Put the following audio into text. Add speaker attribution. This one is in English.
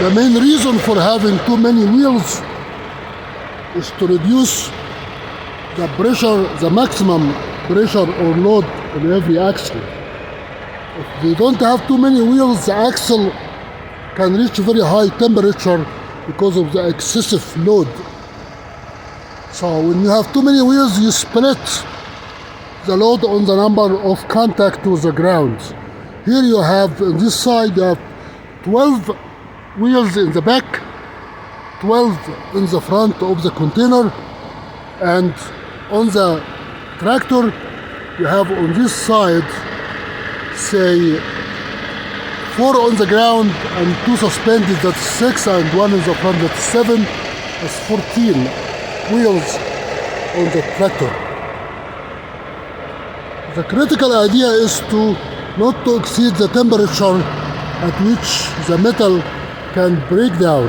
Speaker 1: The main reason for having too many wheels is to reduce the pressure, the maximum pressure or load on every axle. If you don't have too many wheels, the axle can reach very high temperature because of the excessive load. So when you have too many wheels, you split the load on the number of contact with the ground. Here you have, on this side, you have 12 wheels in the back, 12 in the front of the container, and on the tractor you have on this side, say, 4 on the ground and 2 suspended, that's 6, and 1 in the front, that's 7, that's 14 wheels on the tractor. The critical idea is not to exceed the temperature at which the metal can break down.